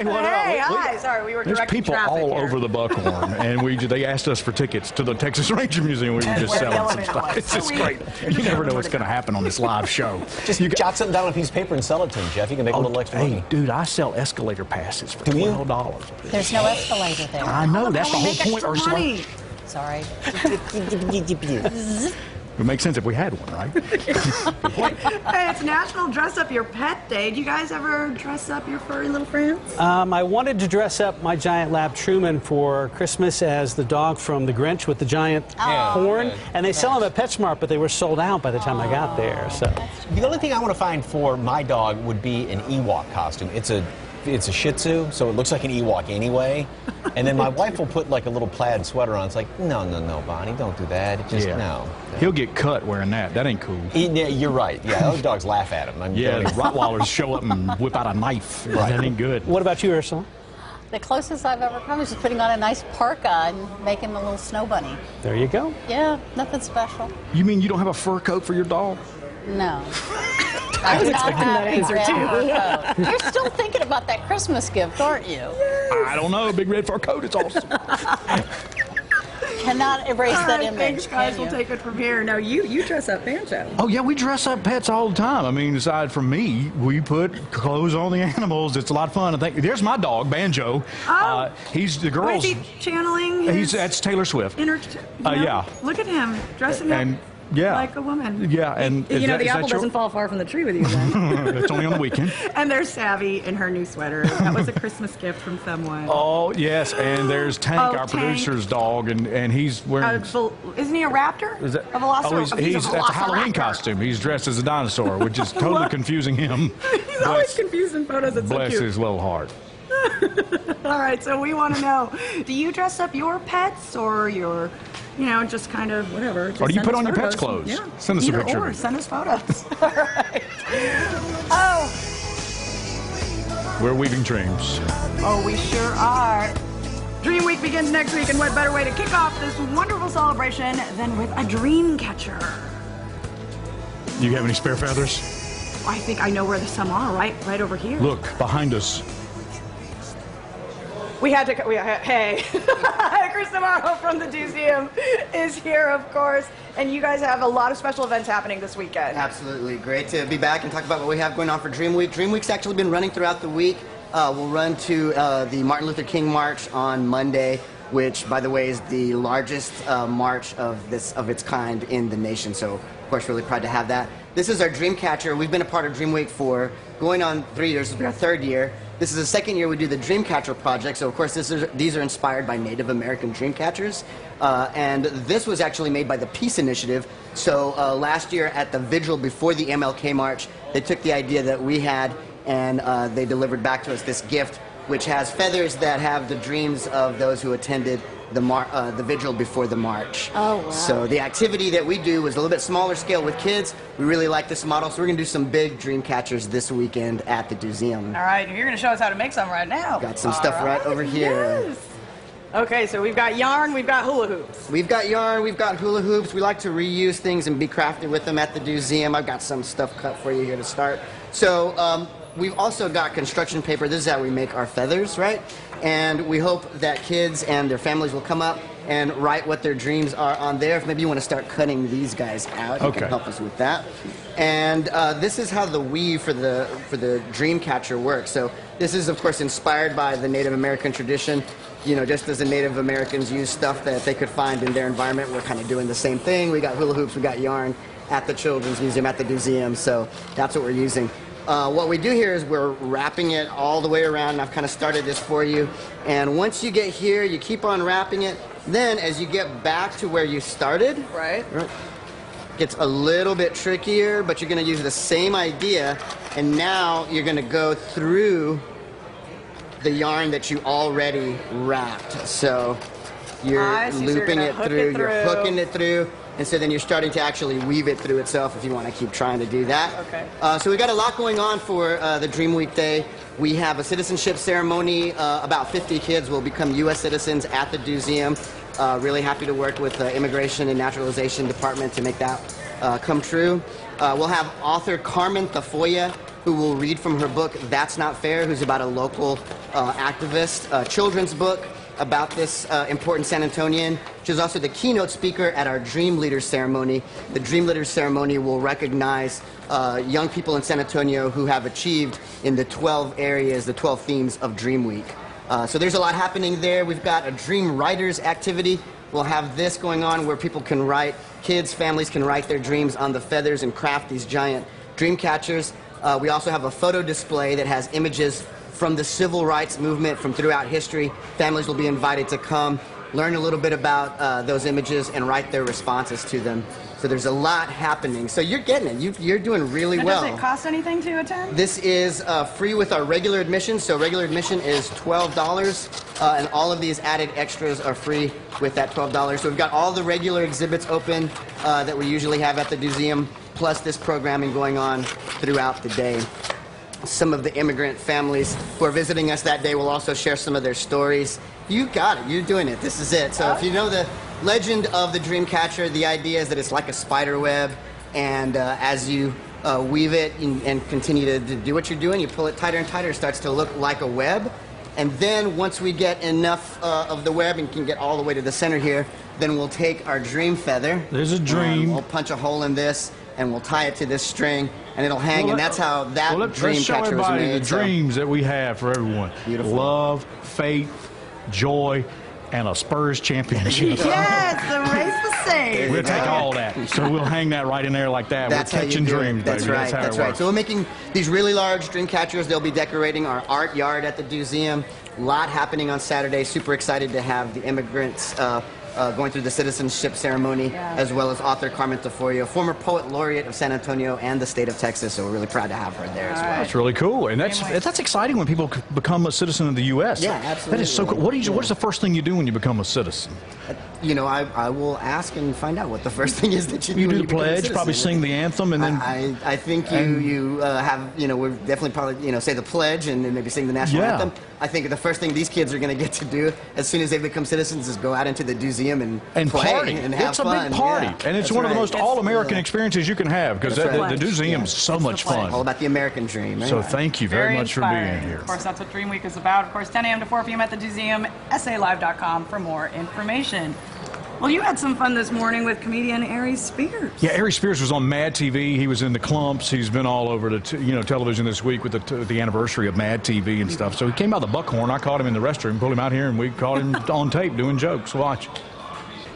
Hey, what Hey, up? hi. Sorry, we were There's directing people traffic all here. over the Buckhorn, and they asked us for tickets to the Texas Ranger Museum. We were just where the selling some elevator stuff. was. It's just So great. You never know what's going to happen on this live show. Just jot something down on a piece of paper and sell it to him, Jeff. You can make a little extra Hey, money. dude, I sell escalator passes for Do you? $12. There's no escalator there. I know, that's the we whole make point, extra Ursula. money. Sorry. It would make sense if we had one, right? Hey, it's National Dress Up Your Pet Day. Do you guys ever dress up your furry little friends? I wanted to dress up my giant lab Truman for Christmas as the dog from The Grinch with the giant horn, and they sell them at PetSmart, but they were sold out by the time I got there. So The only thing I want to find for my dog would be an Ewok costume. It's a Shih Tzu, so it looks like an Ewok anyway. And then my wife will put like a little plaid sweater on. It's like, no, Bonnie, don't do that. It just, no. He'll get cut wearing that. That ain't cool. Yeah, you're right. Yeah, those dogs laugh at him. Yeah, the Rottweilers show up and whip out a knife. That ain't good. what about you, Ursula? The closest I've ever come is just putting on a nice parka and making a little snow bunny. There you go. Yeah, nothing special. You mean you don't have a fur coat for your dog? No. I was expecting that answer too. You're still thinking about that Christmas gift, aren't you? I don't know. Big red fur coat. It's awesome. Cannot erase All that right, image. thanks, guys. can We'll you? take it from here. Now, you dress up Banjo. Oh, yeah, we dress up pets all the time. I mean, aside from me, we put clothes on the animals. It's a lot of fun. I think there's my dog, Banjo. Oh. He's the What girls. is he channeling? That's Taylor Swift. Yeah. Look at him dressing up And yeah, like a woman. Yeah, and You know, is the that apple your- doesn't fall far from the tree with you then. It's only on the weekend. And there's Savvy in her new sweater. That was a Christmas gift from someone. Oh yes, and there's Tank, Oh, our Tank. producer's dog, and he's wearing. Isn't he a raptor? Is that, a velociraptor? he's that's a Halloween velociraptor. costume. He's dressed as a dinosaur, which is totally confusing him. He's always confused in photos. It's so Bless cute. his little heart. All right, so we want to know, do you dress up your pets or your, just kind of whatever? Just Or do you send put us on your pet's photos. clothes? Yeah. Send us a Either picture of or, it. send us photos. All right. Oh, We're weaving dreams. we sure are. Dream Week begins next week, and what better way to kick off this wonderful celebration than with a dream catcher? Do you have any spare feathers? I think I know where some are, right over here. Look behind us. We had to, hey, Chris Navarro from the Museum is here, of course, and you guys have a lot of special events happening this weekend. Absolutely. Great to be back and talk about what we have going on for Dream Week. Dream Week's actually been running throughout the week. We'll run to the Martin Luther King March on Monday, which, by the way, is the largest march of its kind in the nation. So, of course, really proud to have that. This is our Dream Catcher. We've been a part of Dream Week for going on 3 years. This will be our third year. This is the second year we do the Dreamcatcher project. So, of course, these are inspired by Native American dream catchers. And this was actually made by the Peace Initiative. So last year at the vigil before the MLK March, they took the idea that we had and they delivered back to us this gift, which has feathers that have the dreams of those who attended the vigil before the march. Oh, wow. So the activity that we do is a little bit smaller scale with kids. We really like this model, so we're going to do some big dream catchers this weekend at the museum. All right, you're going to show us how to make some right now. Got some stuff right over here. Yes. Okay, so we've got yarn, we've got hula hoops. We've got yarn, we've got hula hoops. We like to reuse things and be crafty with them at the museum. I've got some stuff cut for you here to start. So we've also got construction paper. This is how we make our feathers, right? And we hope that kids and their families will come up and write what their dreams are on there. If maybe you want to start cutting these guys out, you can help us with that. And this is how the weave for the dream catcher works. So this is, of course, inspired by the Native American tradition. You know, just as the Native Americans used stuff that they could find in their environment, we're kind of doing the same thing. We got hula hoops, we got yarn at the Children's Museum, at the museum, so that's what we're using. What we do here is we're wrapping it all the way around, and I've kind of started this for you. And once you get here, you keep on wrapping it. Then as you get back to where you started, right, gets a little bit trickier, but you're going to use the same idea, and now you're going to go through the yarn that you already wrapped. So you're looping it through, you're hooking it through, and so then you're starting to actually weave it through itself if you want to keep trying to do that. Okay. So we got a lot going on for the Dream Week Day. We have a citizenship ceremony. About 50 kids will become U.S. citizens at the museum. Really happy to work with the Immigration and Naturalization Department to make that come true. We'll have author Carmen Tafoya, who will read from her book, That's Not Fair, who's about a local activist, children's book about this important San Antonian. She was also the keynote speaker at our Dream Leaders ceremony. The Dream Leaders ceremony will recognize young people in San Antonio who have achieved in the 12 areas, the 12 themes of Dream Week. So there's a lot happening there. We've got a Dream Writers activity. We'll have this going on where people can write, kids, families can write their dreams on the feathers and craft these giant dream catchers. We also have a photo display that has images from the civil rights movement from throughout history. Families will be invited to come, learn a little bit about those images, and write their responses to them. So there's a lot happening. So you're getting it. You're doing really well. Does it cost anything to attend? This is free with our regular admission. So regular admission is $12, and all of these added extras are free with that $12. So we've got all the regular exhibits open that we usually have at the museum, plus this programming going on throughout the day. Some of the immigrant families who are visiting us that day will also share some of their stories. You got it. You're doing it. This is it. So if you know the legend of the dream catcher, the idea is that it's like a spider web, and as you weave it and continue to do what you're doing, you pull it tighter and tighter, it starts to look like a web. And then once we get enough of the web and can get all the way to the center here, then we'll take our dream feather. There's a dream. We'll punch a hole in this, and we'll tie it to this string, and it'll hang, and that's how that dream catcher was made. The dreams that we have for everyone. Beautiful. Love, faith, joy, and a Spurs championship. Yes, the race the same. We'll take all that. So we'll hang that right in there like that. That's We're catching dreams, That's baby. right. That's right. So we're making these really large dream catchers. They'll be decorating our art yard at the museum. A lot happening on Saturday. Super excited to have the immigrants going through the citizenship ceremony, as well as author Carmen Taforio, former poet laureate of San Antonio and the state of Texas. So we're really proud to have her there as well. That's really cool, and that's exciting when people become a citizen of the U.S. Yeah, absolutely. That is so cool. What is the first thing you do when you become a citizen? You know, I will ask and find out what the first thing is that you do. You when do the become a pledge, citizen. probably sing the anthem, and then I think you have, we're definitely probably, say the pledge and then maybe sing the national anthem. I think the first thing these kids are going to get to do as soon as they become citizens is go out into the museum and play party and have it's a fun. big party, Yeah, and it's that's one of the right. most all-American experiences you can have, because the museum is so much fun. All about the American dream. Right? So thank you very much for being here. Of course, that's what Dream Week is about. Of course, 10 a.m. to 4 p.m. at the museum, salive.com for more information. Well, you had some fun this morning with comedian Aries Spears. Yeah, Aries Spears was on Mad TV. He was in the Clumps. He's been all over the television this week with the anniversary of Mad TV and stuff. So he came out of the Buckhorn. I caught him in the restroom, pulled him out here, and we caught him on tape doing jokes. Watch.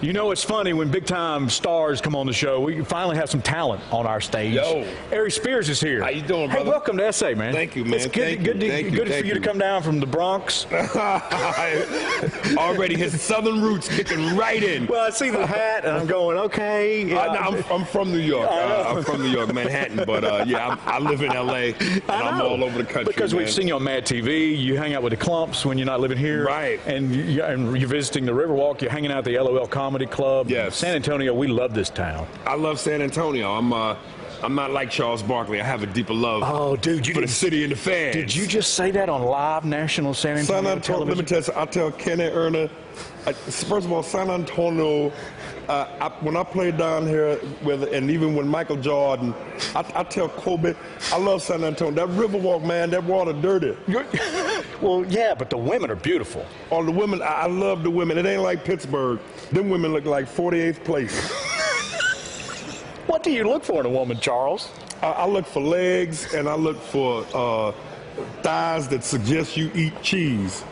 You know, it's funny when big-time stars come on the show. We finally have some talent on our stage. Yo. Aries Spears is here. How you doing, brother? Hey, welcome to SA, man. Thank you, man. It's good, good for you to come down from the Bronx. Already his southern roots kicking right in. Well, I see the hat, and I'm going, okay. Yeah, I'm from New York. I'm from New York, Manhattan. But, I live in L.A., and I'm all over the country, because we've seen you on Mad TV. You hang out with the Clumps when you're not living here. Right. And you're visiting the Riverwalk. You're hanging out at the LOL Comedy Club. Yes. San Antonio, we love this town. I love San Antonio. I'm not like Charles Barkley. I have a deeper love for the city and the fans. Did you just say that on live national San Antonio television? Let me tell you, I'll tell Kenny Erner. First of all, San Antonio, when I played down here, and even when Michael Jordan, I tell Kobe, I love San Antonio. That Riverwalk, man, that water dirty. Well, yeah, but the women are beautiful. Oh, the women, I love the women. It ain't like Pittsburgh. Them women look like 48th place. What do you look for in a woman, Charles? I look for legs, and I look for thighs that suggest you eat cheese.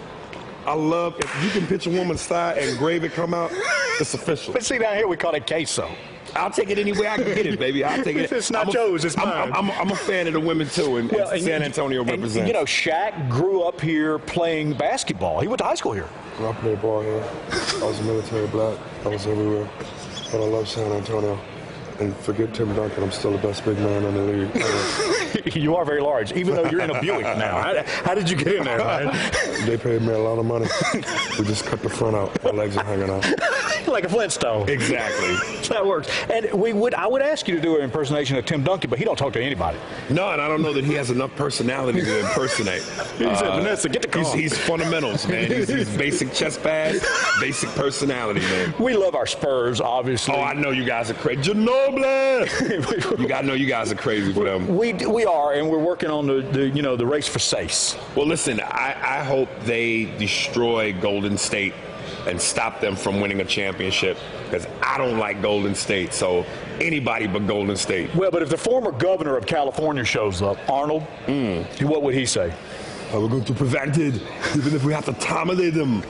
I love, if you can pitch a woman's thigh and gravy come out, it's official. But see, down here we call it queso. I'll take it any way I can get it, baby. I'll take it. It's not yours, it's mine. I'm a fan of the women, too, and San Antonio represents. You know, Shaq grew up here playing basketball. He went to high school here. I played ball here. I was a military black. I was everywhere. But I love San Antonio. And forget Tim Duncan, I'm still the best big man in the league. You are very large, even though you're in a Buick now. How did you get in there, man? They paid me a lot of money. We just cut the front out. My legs are hanging out. Like a Flintstone. Exactly. That works. And I would ask you to do an impersonation of Tim Duncan, but he don't talk to anybody. No, and I don't know that he has enough personality to impersonate. He said, Vanessa, get the car. He's fundamentals, man. He's basic chest pass, basic personality, man. We love our Spurs, obviously. Oh, I know you guys are crazy. Ginobili! You gotta know you guys are crazy for them. We are, and we're working on the race for Sace. Well, listen, I hope they destroy Golden State and stop them from winning a championship, because I don't like Golden State, so anybody but Golden State. Well, but if the former governor of California shows up, Arnold, what would he say? We're going to prevent it, even if we have to terminate them.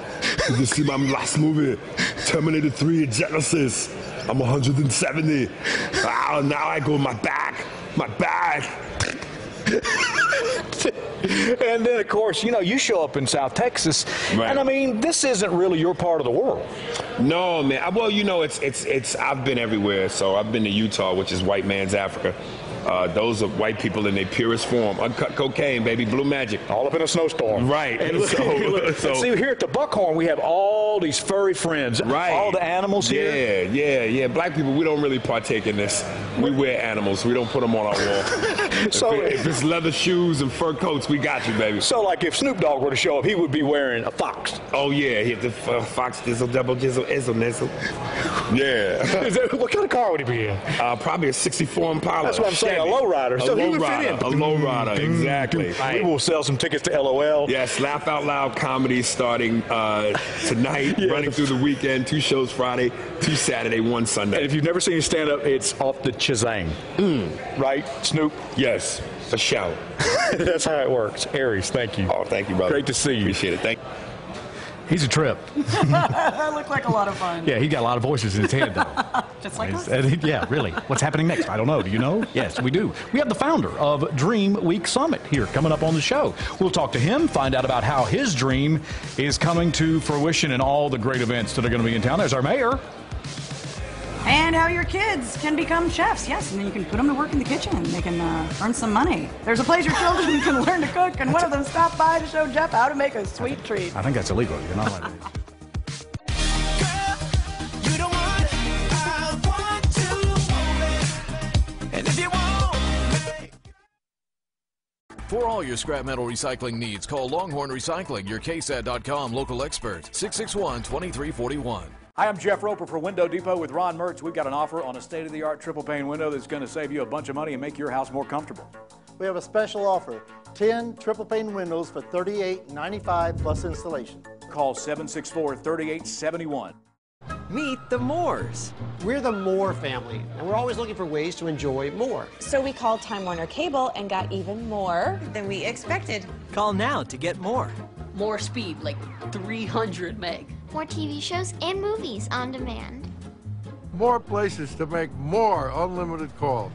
Did you see my last movie, Terminator 3, Genesis? I'm 170. Now I go my back. And then, of course, you show up in South Texas, right. And I mean, this isn't really your part of the world. No, man. Well, it's. I've been everywhere. So I've been to Utah, which is white man's Africa. Those are white people in their purest form. Uncut cocaine, baby, blue magic. All up in a snowstorm. Right. And so see, here at the Buckhorn, we have all these furry friends. Right. All the animals here. Yeah. Black people, we don't really partake in this. We wear animals. We don't put them on our wall. So if it's leather shoes and fur coats, we got you, baby. So, like, if Snoop Dogg were to show up, he would be wearing a fox. Oh, yeah. He had the fox dizzle, double jizzle, izzle, nizzle. Yeah. What kind of car would he be in? Probably a 64 Impala. That's what I'm saying, a lowrider. So he would fit in. A lowrider, exactly. We will sell some tickets to LOL. Yes, Laugh Out Loud comedy starting tonight, running through the weekend. 2 shows Friday, 2 Saturday, 1 Sunday. And if you've never seen stand-up, it's off the Chazang. Right, Snoop? Yes, a show. That's how it works. Aries, thank you. Oh, thank you, brother. Great to see you. Appreciate it. Thank you. He's a trip. That looked like a lot of fun. Yeah, he got a lot of voices in his head, though. Just like us? Yeah, really. What's happening next? I don't know. Do you know? Yes, we do. We have the founder of Dream Week Summit here coming up on the show. We'll talk to him, find out about how his dream is coming to fruition and all the great events that are going to be in town. There's our mayor. And how your kids can become chefs. Yes, and then you can put them to work in the kitchen and they can earn some money. There's a place your children can learn to cook, and one of them stopped by to show Jeff how to make a sweet treat. I think that's illegal. You're not allowed to. For all your scrap metal recycling needs, call Longhorn Recycling, your KSAT.com local expert, 661-2341. Hi, I'm Jeff Roper for Window Depot with Ron Mertz. We've got an offer on a state-of-the-art triple pane window that's going to save you a bunch of money and make your house more comfortable. We have a special offer, 10 triple pane windows for $38.95 plus installation. Call 764-3871. Meet the Moores. We're the Moore family, and we're always looking for ways to enjoy more. So we called Time Warner Cable and got even more than we expected. Call now to get more. More speed, like 300 meg. More TV shows and movies on demand. More places to make more unlimited calls.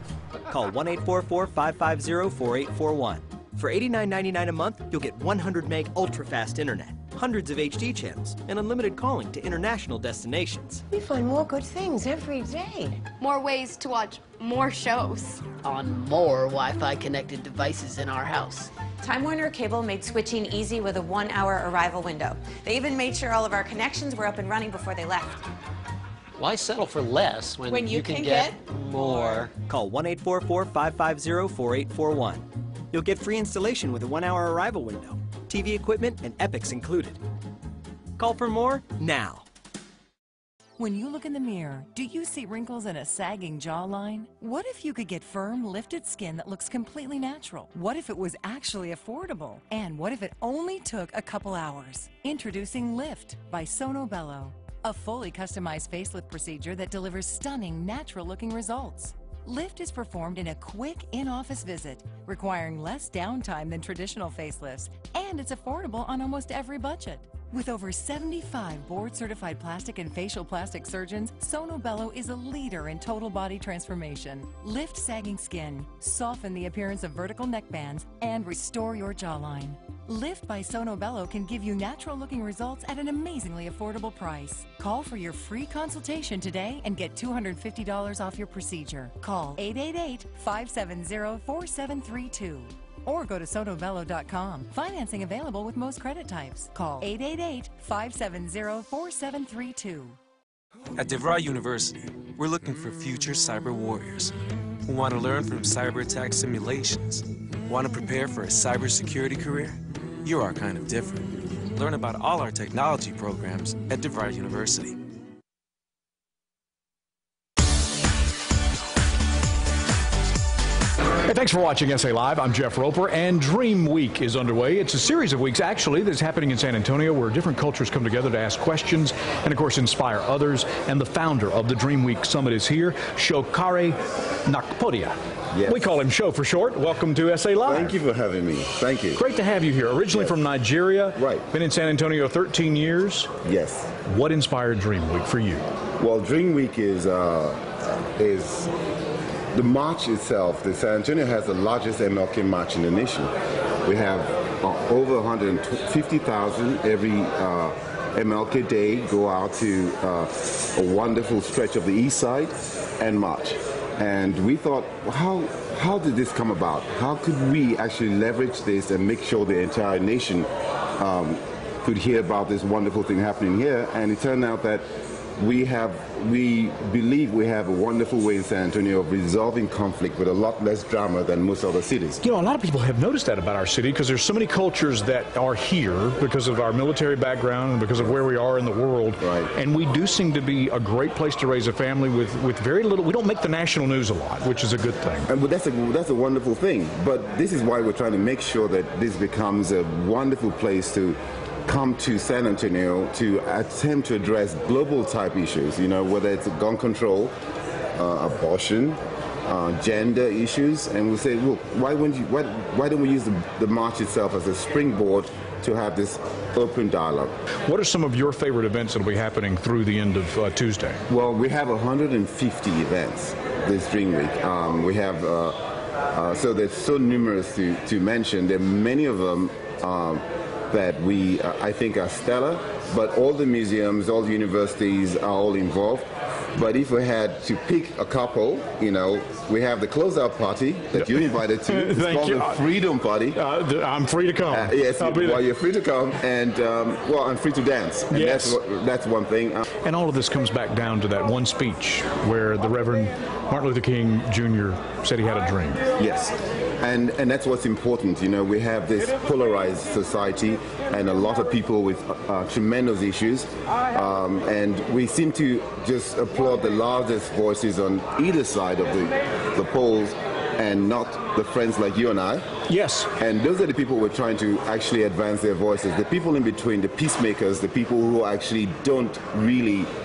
Call 1-844-550-4841. For $89.99 a month, you'll get 100 meg ultra-fast internet, hundreds of HD channels, and unlimited calling to international destinations. We find more good things every day. More ways to watch more shows. On more Wi-Fi connected devices in our house. Time Warner Cable made switching easy with a 1-hour arrival window. They even made sure all of our connections were up and running before they left. Why settle for less when you can get more? Call 1-844-550-4841. You'll get free installation with a 1-hour arrival window, TV equipment, and Epics included. Call for more now. When you look in the mirror, do you see wrinkles and a sagging jawline? What if you could get firm, lifted skin that looks completely natural? What if it was actually affordable? And what if it only took a couple hours? Introducing Lift by Sono Bello, a fully customized facelift procedure that delivers stunning, natural-looking results. Lift is performed in a quick in-office visit, requiring less downtime than traditional facelifts, and it's affordable on almost every budget. With over 75 board-certified plastic and facial plastic surgeons, Sono Bello is a leader in total body transformation. Lift sagging skin, soften the appearance of vertical neck bands, and restore your jawline. Lift by Sono Bello can give you natural-looking results at an amazingly affordable price. Call for your free consultation today and get $250 off your procedure. Call 888-570-4732. Or go to sonobello.com. Financing available with most credit types. Call 888-570-4732. At DeVry University, we're looking for future cyber warriors who want to learn from cyber attack simulations. Want to prepare for a cybersecurity career? You're our kind of different. Learn about all our technology programs at DeVry University. Hey, thanks for watching SA Live. I'm Jeff Roper, and Dream Week is underway. It's a series of weeks, actually, that's happening in San Antonio where different cultures come together to ask questions and, of course, inspire others. And the founder of the Dream Week Summit is here, Shokare Nakpodia. Yes. We call him Sho for short. Welcome to SA Live. Thank you for having me. Thank you. Great to have you here. Originally from Nigeria. Right. Been in San Antonio 13 years. Yes. What inspired Dream Week for you? Well, Dream Week is the march itself. The San Antonio has the largest MLK march in the nation. We have over 150,000 every MLK day go out to a wonderful stretch of the east side and march. And we thought, how did this come about? How could we actually leverage this and make sure the entire nation could hear about this wonderful thing happening here? And it turned out that we believe we have a wonderful way in San Antonio of resolving conflict with a lot less drama than most other cities. You know, a lot of people have noticed that about our city because there's so many cultures that are here because of our military background and because of where we are in the world. Right. And we do seem to be a great place to raise a family with very little. We don't make the national news a lot, which is a good thing. And that's a wonderful thing. But this is why we're trying to make sure that this becomes a wonderful place to come to San Antonio to attempt to address global type issues, you know, whether it's gun control, abortion, gender issues, and we'll say, look, why don't we use the march itself as a springboard to have this open dialogue? What are some of your favorite events that will be happening through the end of Tuesday? Well, we have 150 events this Dream Week. We have, so they're so numerous to mention. There are many of them that we, I think, are stellar, but all the museums, all the universities are all involved. But if we had to pick a couple, you know, we have the closeout party that you're invited to. It's called the Freedom Party. I'm free to come. Yes, well, you're free to come, and well, I'm free to dance. And yes. That's one thing. And all of this comes back down to that one speech where the Reverend Martin Luther King Jr. said he had a dream. Yes. And that's what's important. You know, we have this polarized society and a lot of people with tremendous issues. And we seem to just applaud the loudest voices on either side of the polls and not the friends like you and I. Yes. And those are the people we're trying to actually advance their voices. The people in between, the peacemakers, the people who actually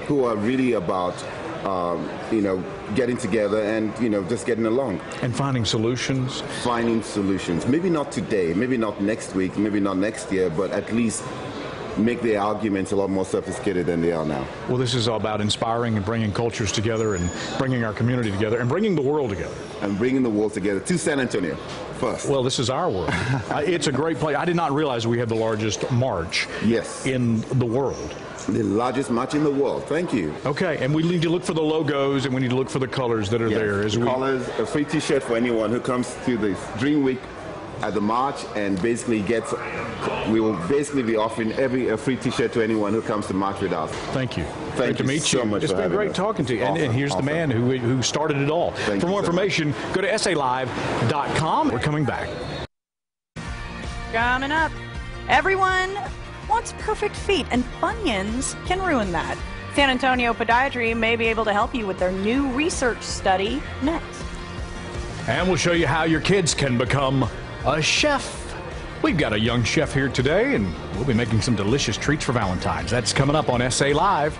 who are really about you know, getting together and, you know, just getting along. And finding solutions. Finding solutions. Maybe not today, maybe not next week, maybe not next year, but at least make the arguments a lot more sophisticated than they are now. Well, this is all about inspiring and bringing cultures together and bringing our community together and bringing the world together. And bringing the world together to San Antonio first. Well, this is our world. It's a great place. I did not realize we had the largest march in the world. The largest march in the world. Thank you. Okay, and we need to look for the logos and we need to look for the colors that are there. Colors, a free T-shirt for anyone who comes to the Dream Week at the march, and basically we will basically be offering a free T-shirt to anyone who comes to march with us. Thank you. Thank you so much. It's been great talking to you. Awesome. And here's the man who started it all. For more information, go to SALive.com. We're coming back. Coming up, everyone wants perfect feet, and bunions can ruin that. San Antonio Podiatry may be able to help you with their new research study next. And we'll show you how your kids can become a chef. We've got a young chef here today, and we'll be making some delicious treats for Valentine's. That's coming up on SA Live.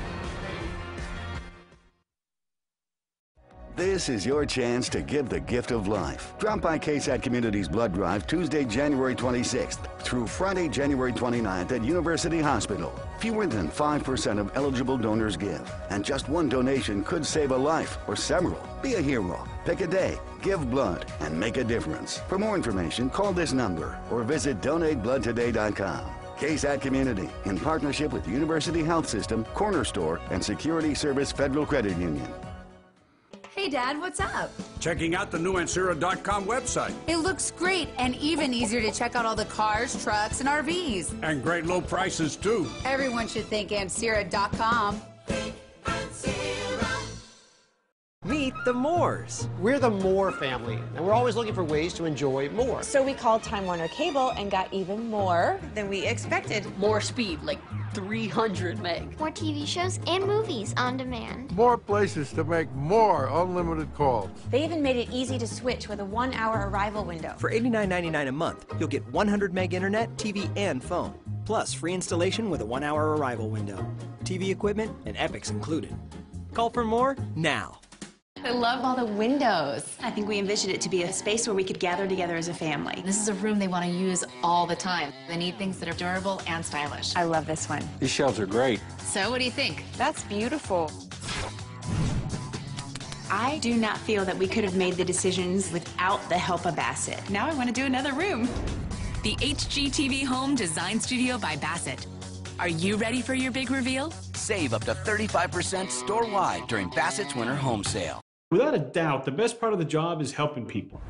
This is your chance to give the gift of life. Drop by KSAT Community's Blood Drive Tuesday, January 26th through Friday, January 29th at University Hospital. Fewer than 5% of eligible donors give, and just one donation could save a life or several. Be a hero, pick a day, give blood, and make a difference. For more information, call this number or visit donatebloodtoday.com. KSAT Community, in partnership with University Health System, Corner Store, and Security Service Federal Credit Union. Hey, Dad, what's up? Checking out the new Ancira.com website. It looks great and even easier to check out all the cars, trucks, and RVs. And great low prices, too. Everyone should think Ancira.com. Think Ancira. the Moores. We're the Moore family, and we're always looking for ways to enjoy more. So we called Time Warner Cable and got even more than we expected. More speed, like 300 meg. More TV shows and movies on demand. More places to make more unlimited calls. They even made it easy to switch with a 1-hour arrival window. For $89.99 a month, you'll get 100 meg internet, TV, and phone. Plus, free installation with a 1-hour arrival window. TV equipment and Epics included. Call for more now. I love all the windows. I think we envisioned it to be a space where we could gather together as a family. This is a room they want to use all the time. They need things that are durable and stylish. I love this one. These shelves are great. So what do you think? That's beautiful. I do not feel that we could have made the decisions without the help of Bassett. Now I want to do another room. The HGTV Home Design Studio by Bassett. Are you ready for your big reveal? Save up to 35% store-wide during Bassett's Winter Home Sale. Without a doubt, the best part of the job is helping people.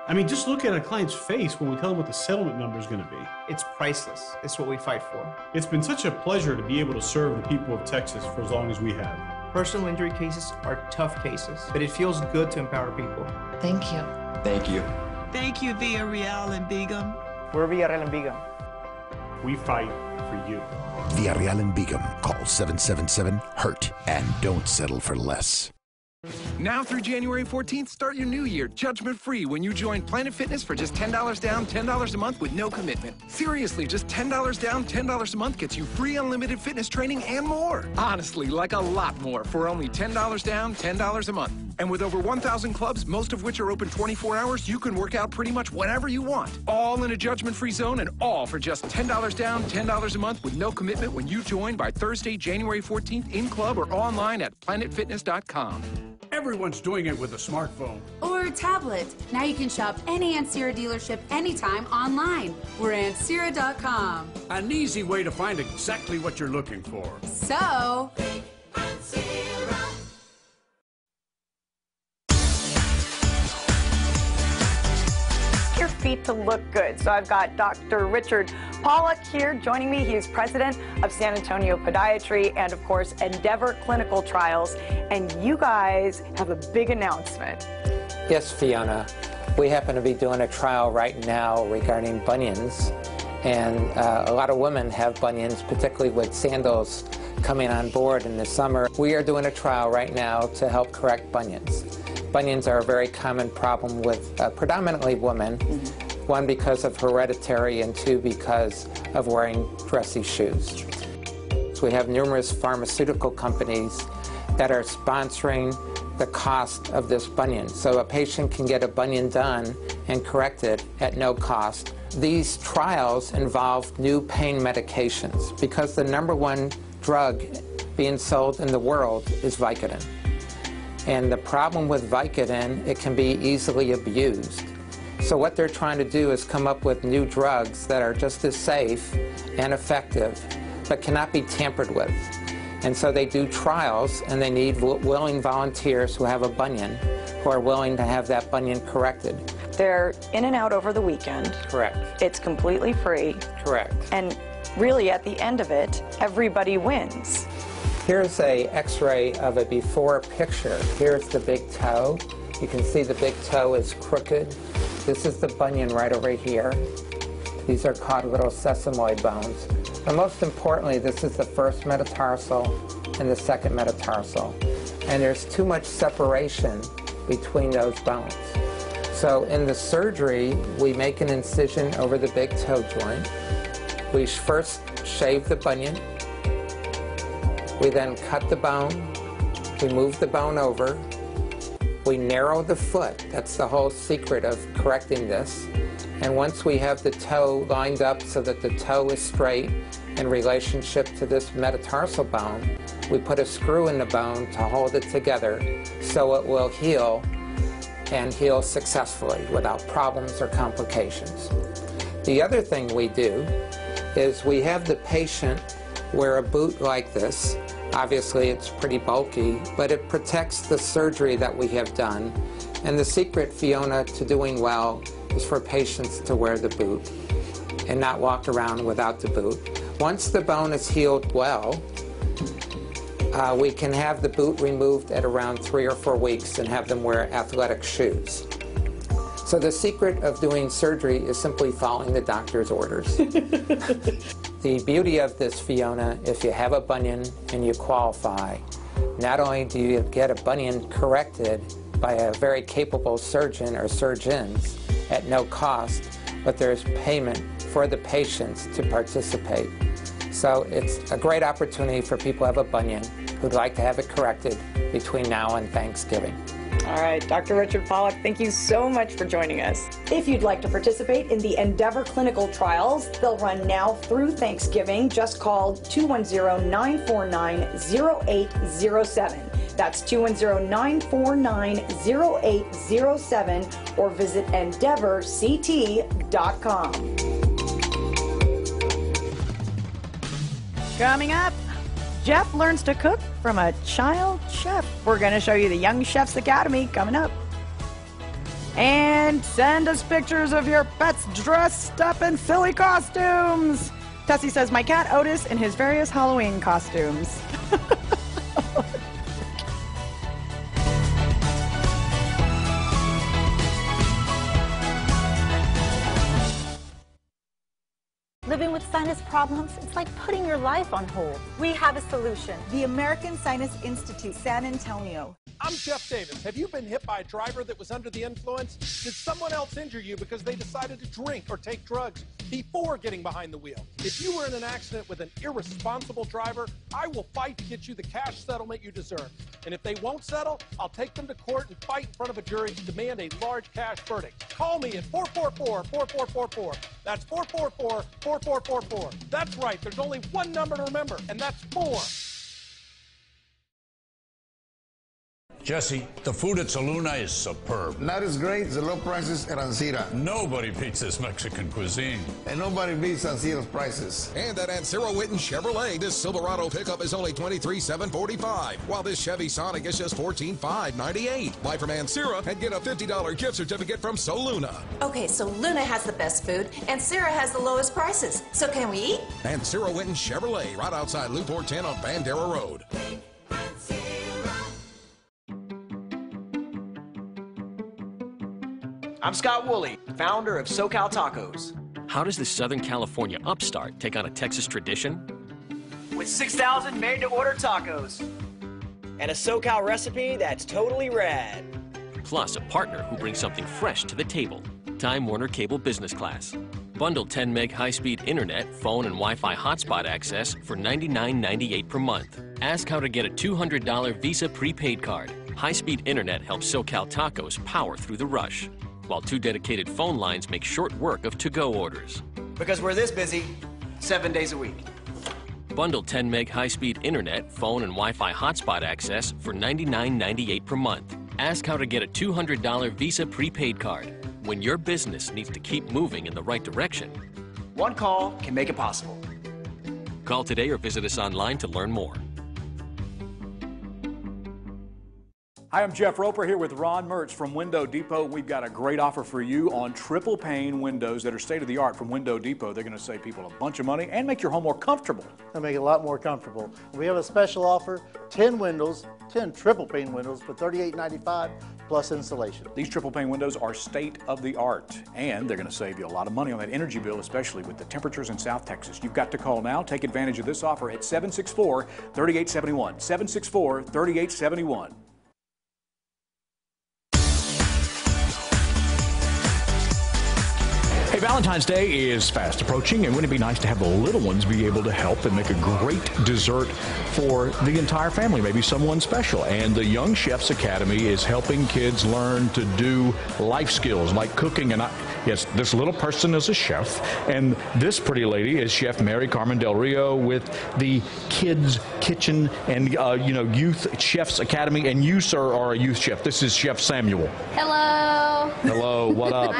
I mean, just look at a client's face when we tell them what the settlement number is going to be. It's priceless. It's what we fight for. It's been such a pleasure to be able to serve the people of Texas for as long as we have. Personal injury cases are tough cases, but it feels good to empower people. Thank you. Thank you. Thank you, Villarreal and Begum. We're Villarreal and Begum. We fight for you. Villarreal and Begum. Call 777-HURT and don't settle for less. Now through January 14th, start your new year judgment-free when you join Planet Fitness for just $10 down, $10 a month with no commitment. Seriously, just $10 down, $10 a month gets you free unlimited fitness training and more. Honestly, like a lot more for only $10 down, $10 a month. And with over 1,000 clubs, most of which are open 24 hours, you can work out pretty much whenever you want. All in a judgment-free zone and all for just $10 down, $10 a month with no commitment when you join by Thursday, January 14th in club or online at planetfitness.com. Everyone's doing it with a smartphone. Or a tablet. Now you can shop any Ancira dealership anytime online. We're Ancira.com. An easy way to find exactly what you're looking for. So, Your feet to look good. So I've got Dr. Richard Pollack here joining me. He is president of San Antonio Podiatry and, of course, Endeavor Clinical Trials. And you guys have a big announcement. Yes, Fiona. We happen to be doing a trial right now regarding bunions. And a lot of women have bunions, particularly with sandals coming on board in the summer. We are doing a trial right now to help correct bunions. Bunions are a very common problem with predominantly women, one because of hereditary and two because of wearing dressy shoes. So we have numerous pharmaceutical companies that are sponsoring the cost of this bunion. So a patient can get a bunion done and corrected at no cost. These trials involve new pain medications because the #1 drug being sold in the world is Vicodin. And the problem with Vicodin, it can be easily abused. So what they're trying to do is come up with new drugs that are just as safe and effective, but cannot be tampered with. And so they do trials, and they need willing volunteers who have a bunion, who are willing to have that bunion corrected. They're in and out over the weekend. Correct. It's completely free. Correct. And really, at the end of it, everybody wins. Here's a x-ray of a before picture. Here's the big toe. You can see the big toe is crooked. This is the bunion right over here. These are called little sesamoid bones. But most importantly, this is the first metatarsal and the second metatarsal. And there's too much separation between those bones. So in the surgery, we make an incision over the big toe joint. We first shave the bunion. We then cut the bone, we move the bone over, we narrow the foot. That's the whole secret of correcting this. And once we have the toe lined up so that the toe is straight in relationship to this metatarsal bone, we put a screw in the bone to hold it together so it will heal and heal successfully without problems or complications. The other thing we do is we have the patient wear a boot like this. Obviously it's pretty bulky, but it protects the surgery that we have done. And the secret, Fiona, to doing well is for patients to wear the boot and not walk around without the boot. Once the bone is healed well, We can have the boot removed at around 3 or 4 weeks and have them wear athletic shoes. So the secret of doing surgery is simply following the doctor's orders. The beauty of this, Fiona, if you have a bunion and you qualify, not only do you get a bunion corrected by a very capable surgeon or surgeons at no cost, but there's payment for the patients to participate. So it's a great opportunity for people who have a bunion who'd like to have it corrected between now and Thanksgiving. All right, Dr. Richard Pollack, thank you so much for joining us. If you'd like to participate in the Endeavor clinical trials, they'll run now through Thanksgiving. Just call 210-949-0807. That's 210-949-0807 or visit EndeavorCT.com. Coming up, Jeff learns to cook from a child chef. We're going to show you the Young Chefs Academy coming up. And send us pictures of your pets dressed up in silly costumes. Tessie says, my cat Otis in his various Halloween costumes. Living with sinus problems, it's like putting your life on hold. We have a solution. The American Sinus Institute, San Antonio. I'm Jeff Davis. Have you been hit by a driver that was under the influence? Did someone else injure you because they decided to drink or take drugs before getting behind the wheel? If you were in an accident with an irresponsible driver, I will fight to get you the cash settlement you deserve. And if they won't settle, I'll take them to court and fight in front of a jury to demand a large cash verdict. Call me at 444-4444. That's 444-4444. That's right. There's only one number to remember, and that's 4. Jesse, the food at Saluna is superb. Not as great as the low prices at Ancira. Nobody beats this Mexican cuisine. And nobody beats Ancira's prices. And at Ancira Witten Chevrolet, this Silverado pickup is only $23,745, while this Chevy Sonic is just $14,598. Buy from Ancira and get a $50 gift certificate from Soluna. Okay, so Luna has the best food, and Ancira has the lowest prices. So can we eat? Ancira Witten Chevrolet, right outside Loop 410 on Bandera Road. I'm Scott Woolley, founder of SoCal Tacos. How does this Southern California upstart take on a Texas tradition? With 6,000 made-to-order tacos. And a SoCal recipe that's totally rad. Plus, a partner who brings something fresh to the table. Time Warner Cable Business Class. Bundle 10 meg high-speed internet, phone, and Wi-Fi hotspot access for $99.98 per month. Ask how to get a $200 Visa prepaid card. High-speed internet helps SoCal Tacos power through the rush, while 2 dedicated phone lines make short work of to-go orders. Because we're this busy, 7 days a week. Bundle 10 meg high-speed internet, phone, and Wi-Fi hotspot access for $99.98 per month. Ask how to get a $200 Visa prepaid card when your business needs to keep moving in the right direction. One call can make it possible. Call today or visit us online to learn more. Hi, I'm Jeff Roper here with Ron Mertz from Window Depot. We've got a great offer for you on triple pane windows that are state-of-the-art from Window Depot. They're going to save people a bunch of money and make your home more comfortable. They'll make it a lot more comfortable. We have a special offer, 10 windows, 10 triple pane windows for $38.95 plus installation. These triple pane windows are state-of-the-art, and they're going to save you a lot of money on that energy bill, especially with the temperatures in South Texas. You've got to call now. Take advantage of this offer at 764-3871. 764-3871. Hey, Valentine's Day is fast approaching, and wouldn't it be nice to have the little ones be able to help and make a great dessert for the entire family, maybe someone special? And the Young Chefs Academy is helping kids learn to do life skills like cooking. And yes, this little person is a chef, and this pretty lady is Chef Mary Carmen Del Rio with the Kids Kitchen and Youth Chefs Academy. And you, sir, are a youth chef. This is Chef Samuel. Hello. Hello. What up?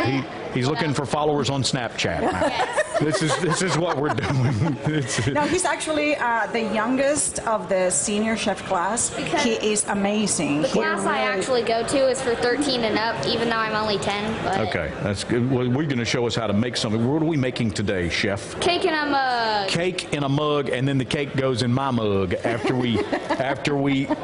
He's looking for followers on Snapchat. Yes. This is what we're doing. No, he's actually the youngest of the senior chef class. He is amazing. The class I actually go to is for 13 and up, even though I'm only 10. But Okay, that's good. Well, we're going to show us how to make something. What are we making today, chef? Cake in a mug. Cake in a mug, and then the cake goes in my mug after we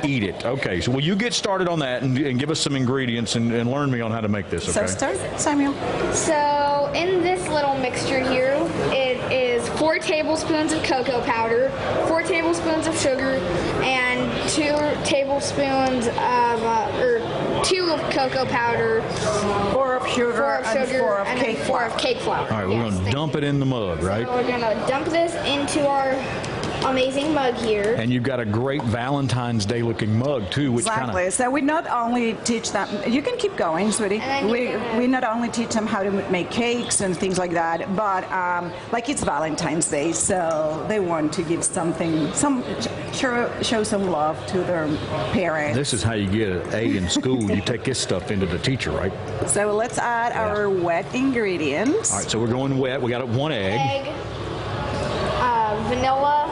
eat it. Okay, so will you get started on that and give us some ingredients and learn me on how to make this, okay? So start, Samuel. So in this little mixture here, it is 4 tablespoons of cocoa powder, 4 tablespoons of sugar, and 2 tablespoons of 2 of cocoa powder, 4 of sugar, and 4 of and cake 4 of cake flour. All right, we're going to dump it in the mug, right? So we're going to dump this into our amazing mug here. And you've got a great Valentine's Day looking mug too, which Exactly. So we not only teach them, you can keep going, sweetie. We not only teach them how to make cakes and things like that, but like it's Valentine's Day, so they want to give something, show some love to their parents. This is how you get an A in school. You take this stuff into the teacher, right? So let's add our wet ingredients. All right, so we're going wet. We got 1 egg. Vanilla,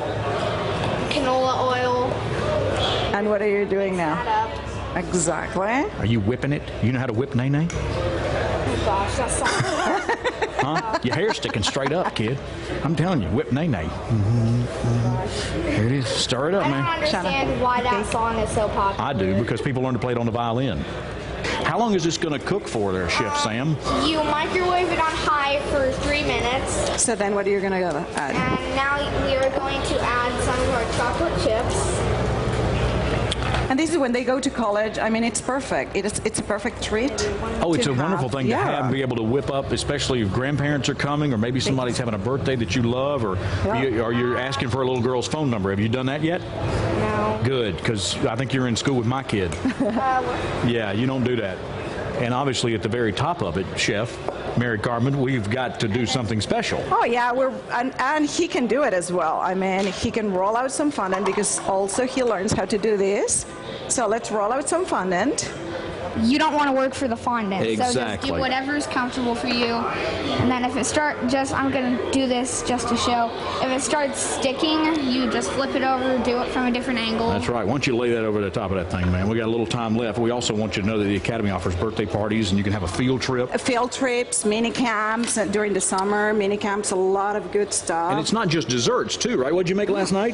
canola oil. And what are you doing now? Exactly. Are you whipping it? You know how to whip Nene? Oh gosh, that's something. Huh? Your hair's sticking straight up, kid. I'm telling you, whip Nene. Here it is. Stir it up, man. I don't understand why that song is so popular. I do, because people learn to play it on the violin. How long is this going to cook for there, Chef Sam? You microwave it on high for 3 minutes. So then what are you going to add? And now we are going to add some of our chocolate chips. And this is when they go to college. I mean, it's perfect. It's a perfect treat. Oh, it's a wonderful thing to have and be able to whip up, especially if grandparents are coming or maybe somebody's having a birthday that you love, or you're asking for a little girl's phone number. Have you done that yet? No. Good, because I think you're in school with my kid. Yeah, you don't do that. And obviously at the very top of it, Chef Mary Carmen, we've got to do something special. Oh yeah, and he can do it as well. I mean, he can roll out some fondant because also he learns how to do this. So let's roll out some fondant. You don't want to work for the fondant. Exactly. So just do whatever is comfortable for you. And then if it I'm going to do this just to show. If it starts sticking, you just flip it over, do it from a different angle. That's right. Why don't you lay that over the top of that thing, man? We got a little time left. We also want you to know that the Academy offers birthday parties, and you can have a field trip. Field trips, mini camps during the summer, mini camps, a lot of good stuff. And it's not just desserts, too, right? What did you make last night?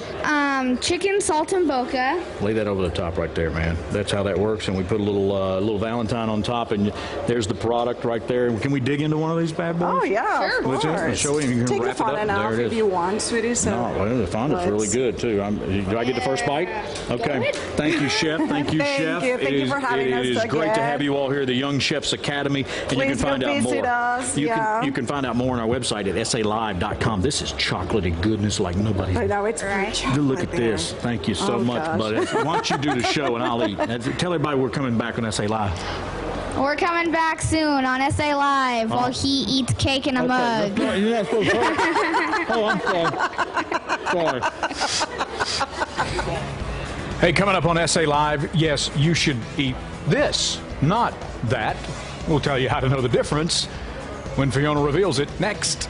Chicken saltimbocca. Lay that over the top right there, man. That's how that works. And we put a little Valentine on top, and there's the product right there. Can we dig into one of these bad boys? Oh yeah, sure. of course. Show you. You can Take wrap the fondant off if you want, sweetie. So no, well, the fondant's really good too. Do I get the first bite? Okay. Thank you, Chef. Thank you, Chef. Thank you for having us It is great to have you all here at the Young Chefs Academy, and Please you can find go out visit more. us. You can find out more on our website at salive.com. This is chocolatey goodness like nobody's. I know, it's great. Look at this. Thank you so much, buddy. Why don't you do the show and I'll eat? Tell everybody we're coming back on SA Live. We're coming back soon on SA Live while he eats cake in a mug. Oh, I'm sorry. Hey, coming up on SA Live, yes, you should eat this, not that. We'll tell you how to know the difference when Fiona reveals it next.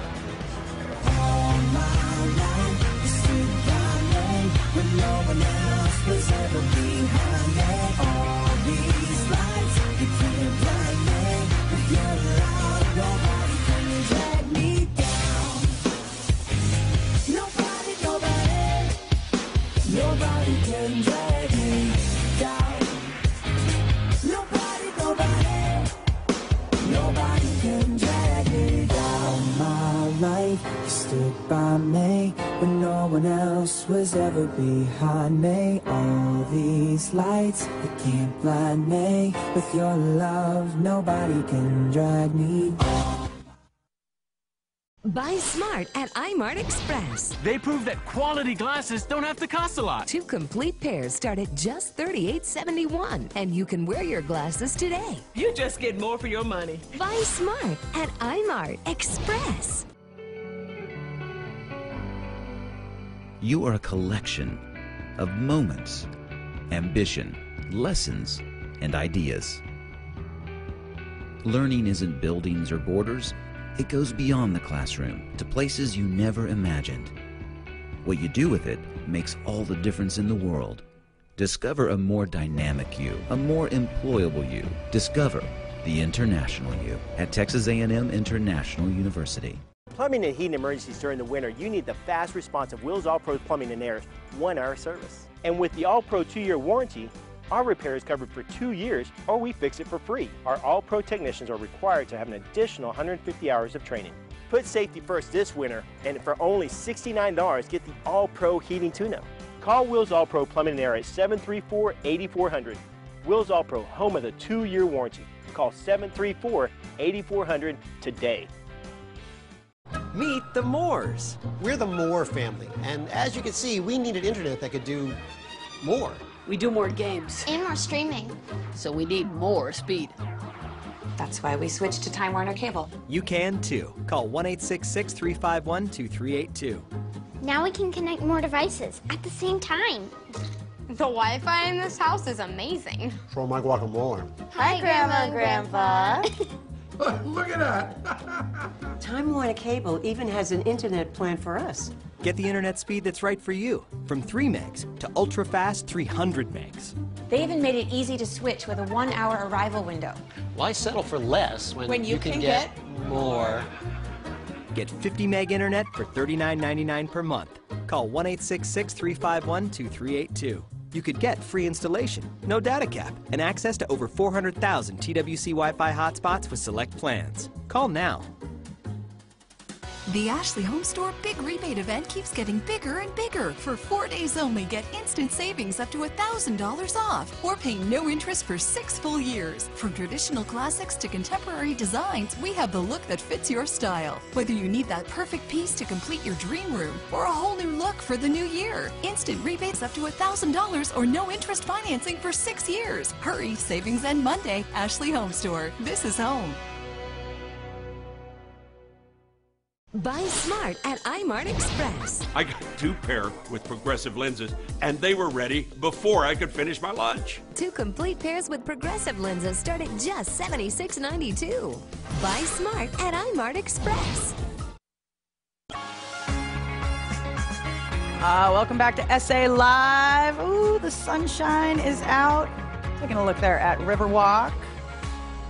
You stood by me when no one else was ever behind me. All these lights, they can't blind me. With your love, nobody can drag me. Buy smart at iMart Express. They prove that quality glasses don't have to cost a lot. 2 complete pairs start at just $38.71, and you can wear your glasses today. You just get more for your money. Buy smart at iMart Express. You are a collection of moments, ambition, lessons, and ideas. Learning isn't buildings or borders, It goes beyond the classroom to places you never imagined. What you do with it makes all the difference in the world. Discover a more dynamic you, a more employable you. Discover the international you at Texas A&M International University. Plumbing and heating emergencies during the winter, you need the fast response of Wills All-Pro Plumbing and Air's 1-hour service. And with the All-Pro 2-year warranty, our repair is covered for 2 years, or we fix it for free. Our All-Pro technicians are required to have an additional 150 hours of training. Put safety first this winter, and for only $69, get the All-Pro heating tune-up. Call Wills All-Pro Plumbing and Air at 734-8400. Wills All-Pro, home of the 2-year warranty. Call 734-8400 today. Meet the Moores. We're the Moore family, and as you can see, we needed internet that could do more. We do more games. And more streaming. So we need more speed. That's why we switched to Time Warner Cable. You can too. Call 1-866-351-2382. Now we can connect more devices at the same time. The Wi-Fi in this house is amazing. For my guacamole. Hi, Grandma and Grandpa. Look at that. Time Warner Cable even has an internet plan for us. Get the internet speed that's right for you, from 3 megs to ultra-fast 300 megs. They even made it easy to switch with a 1-hour arrival window. Why settle for less when you can get more? Get 50 meg internet for $39.99 per month. Call 1-866-351-2382. You could get free installation, no data cap, and access to over 400,000 TWC Wi-Fi hotspots with select plans. Call now. The Ashley Home Store Big Rebate event keeps getting bigger and bigger. For 4 days only, get instant savings up to $1,000 off, or pay no interest for 6 full years. From traditional classics to contemporary designs, we have the look that fits your style. Whether you need that perfect piece to complete your dream room, or a whole new look for the new year, instant rebates up to $1,000 or no interest financing for 6 years. Hurry, savings end Monday. Ashley Home Store. This is home. Buy smart at iMart Express. I got 2 pair with progressive lenses, and they were ready before I could finish my lunch. 2 complete pairs with progressive lenses start at just $76.92. Buy smart at iMart Express. Welcome back to SA Live. Ooh, the sunshine is out. Taking a look there at Riverwalk.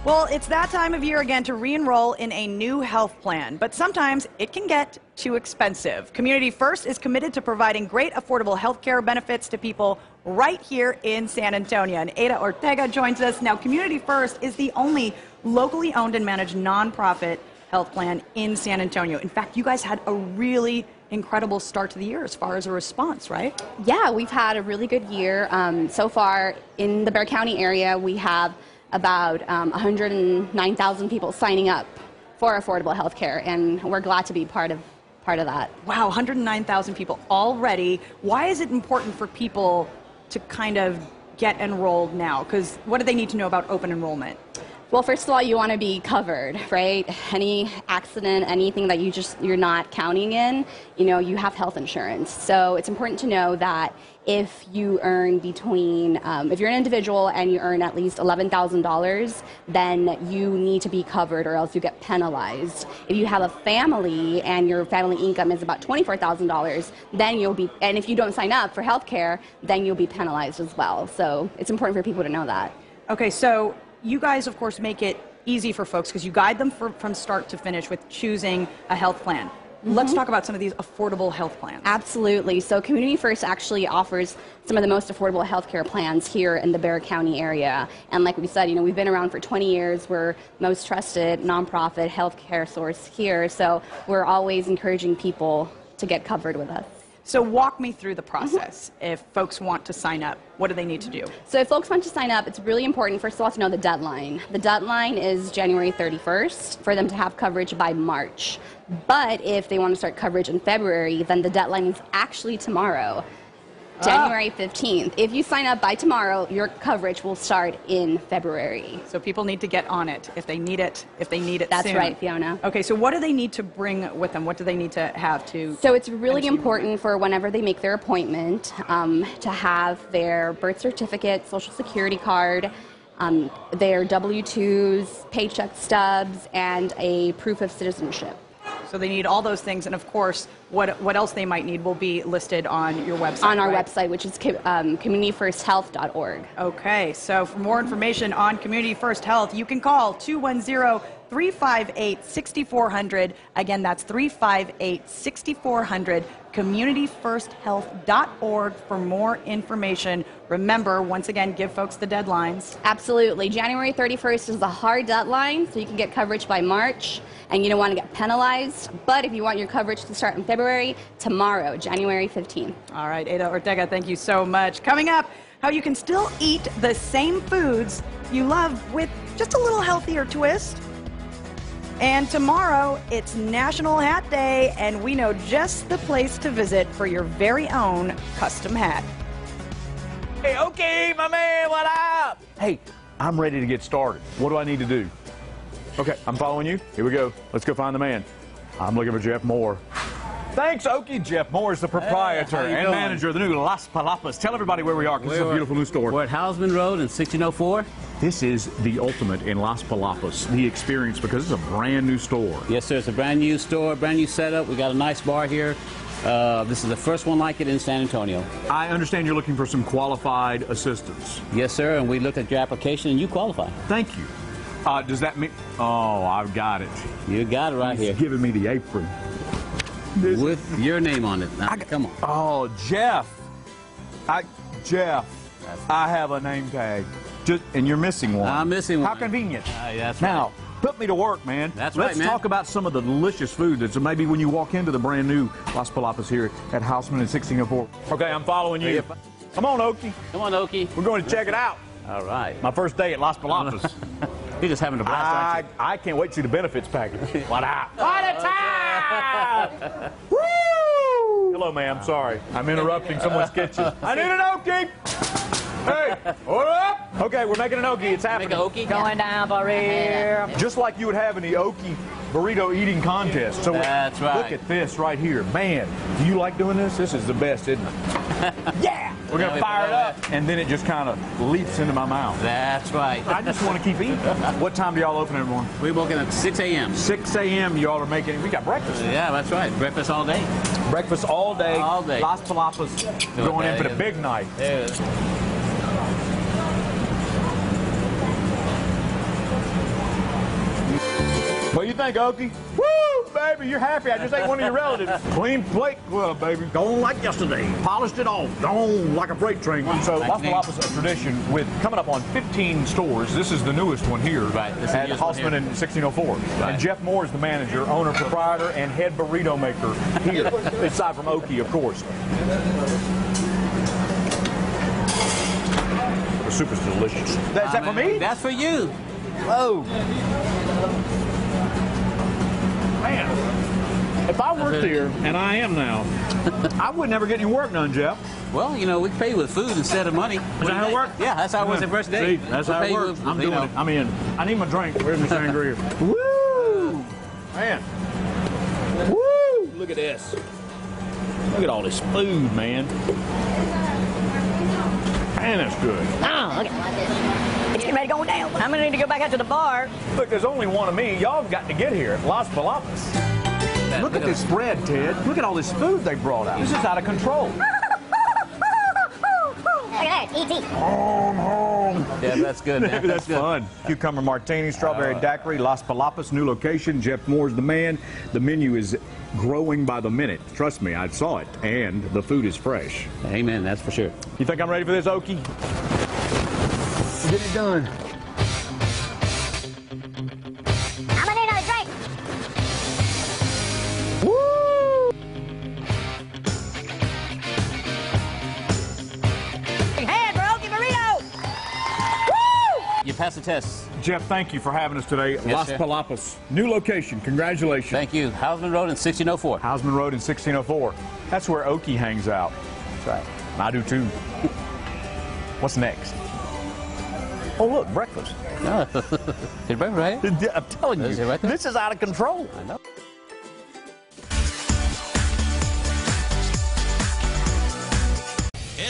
Well, it's that time of year again to re-enroll in a new health plan, but sometimes it can get too expensive. Community First is committed to providing great affordable health care benefits to people right here in San Antonio. And Ada Ortega joins us. Now, Community First is the only locally owned and managed nonprofit health plan in San Antonio. In fact, you guys had a really incredible start to the year as far as a response, right? Yeah, we've had a really good year. So far in the Bexar County area, we have about 109,000 people signing up for affordable health care, and we're glad to be part of that. Wow, 109,000 people already. Why is it important for people to kind of get enrolled now? Because what do they need to know about open enrollment? Well, first of all, you want to be covered, right? Any accident, anything that you're not counting in, you have health insurance. So it's important to know that if you earn between, if you're an individual and you earn at least $11,000, then you need to be covered or else you get penalized. If you have a family and your family income is about $24,000, then you'll be, and if you don't sign up for health care, then you'll be penalized as well. So it's important for people to know that. Okay, so you guys, of course, make it easy for folks because you guide them from start to finish with choosing a health plan. Let's talk about some of these affordable health plans. Absolutely. So Community First actually offers some of the most affordable health care plans here in the Bexar County area. And like we said, we've been around for 20 years. We're most trusted nonprofit health care source here. So we're always encouraging people to get covered with us. So walk me through the process. If folks want to sign up, what do they need to do? So if folks want to sign up, it's really important, first of all, to know the deadline. The deadline is January 31st for them to have coverage by March. But if they want to start coverage in February, then the deadline is actually tomorrow, January 15th. If you sign up by tomorrow, your coverage will start in February. So people need to get on it if they need it, That's soon. right, Fiona. Okay, so what do they need to bring with them? What do they need to have to? So it's really important for whenever they make their appointment to have their birth certificate, social security card, their W-2s, paycheck stubs, and a proof of citizenship. So they need all those things, and of course, what else they might need will be listed on your website. On our right? website, which is communityfirsthealth.org. Okay, so for more information on Community First Health, you can call 210-358-6400. Again, that's 358-6400. CommunityFirstHealth.org for more information. Remember, once again, give folks the deadlines. Absolutely. January 31st is the hard deadline, so you can get coverage by March, and you don't want to get penalized. But if you want your coverage to start in February, tomorrow, January 15th. All right, Ada Ortega, thank you so much. Coming up, how you can still eat the same foods you love with just a little healthier twist. And tomorrow, it's National Hat Day, and we know just the place to visit for your very own custom hat. Hey, okay, my man, what up? Hey, I'm ready to get started. What do I need to do? Okay, I'm following you. Here we go. Let's go find the man. I'm looking for Jeff Moore. Thanks, Okie. Jeff Moore is the proprietor and manager of the new Las Palapas. Tell everybody where we are, because it's a beautiful new store. We're at Hausman Road in 1604. This is the ultimate in Las Palapas, the experience, because it's a brand new store. Yes, sir. It's a brand new store, brand new setup. We got a nice bar here. This is the first one like it in San Antonio. I understand you're looking for some qualified assistants. Yes, sir, and we looked at your application and you qualify. Thank you. Does that mean... Oh, I've got it. You got it right here. He's giving me the apron. With your name on it. Now, come on. Oh, Jeff. Jeff, I have a name tag. And you're missing one. I'm missing one. How convenient. That's now, right. put me to work, man. That's right, man. Let's talk about some of the delicious food that's maybe when you walk into the brand new Las Palapas here at Hausman in 1604. Okay, I'm following you. Come on, Okie. Come on, Okie. We're going to check it out. All right. My first day at Las Palapas. You're just having a blast, aren't you? I can't wait to see the benefits package. What a time! Woo! Hello, ma'am. Sorry. I'm interrupting someone's kitchen. I need an Okie! Hey, hold up! Okay, we're making an Okie. It's happening. Make an Okie? Going down for real. Just like you would have in the Okie burrito eating contest. So that's right. Look at this right here. Man, do you like doing this? This is the best, isn't it? Yeah! We're going to fire it up, and then it just kind of leaps into my mouth. That's right. I just want to keep eating. What time do y'all open, everyone? We're open at 6 a.m. 6 a.m. y'all are making, we got breakfast. Yeah, that's right. Breakfast all day. Breakfast all day. All day. Las Palapas going in for the big night. There it is. What do you think, Okie? Woo, baby, you're happy. I just ate one of your relatives. Clean plate club, baby. Gone like yesterday. Polished it off. Gone like a freight train. So Las Palapas is a tradition with coming up on 15 stores. This is the newest one here at Hausman in 1604. Right. And Jeff Moore is the manager, owner, proprietor, and head burrito maker here. Aside from Okie, of course. The soup is delicious. Is that for me? That's for you. Oh. Man, if I worked here, and I am now, I would never get any work done, Jeff. Well, you know, we pay with food instead of money. Is that how it works? Yeah, that's how it was the first day. See, that's how it works. I'm doing it. I'm in. I need my drink. Where's my sangria? Woo! Man. Woo! Look at this. Look at all this food, man. Man, that's good. Oh, look at this. It's getting ready to go down. I'm going to need to go back out to the bar. Look, there's only one of me. Y'all have got to get here at Las Palapas. Look at this spread, Ted. Look at all this food they brought out. This is out of control. Look at that, E.T. Home. Yeah, that's good, man. That's good. fun. Cucumber martini, strawberry daiquiri, Las Palapas, new location. Jeff Moore's the man. The menu is growing by the minute. Trust me, I saw it. And the food is fresh. Amen, that's for sure. You think I'm ready for this, Okie? Get it done. I'm going to need another drink. Woo! Hand for Okie Burrito. Woo! You passed the test. Jeff, thank you for having us today. Yes, Las sir. Palapas. New location. Congratulations. Thank you. Hausman Road in 1604. Hausman Road in 1604. That's where Okie hangs out. That's right. I do too. What's next? Oh, look, breakfast. Did breakfast, right? I'm telling you, Right there? this is out of control. I know.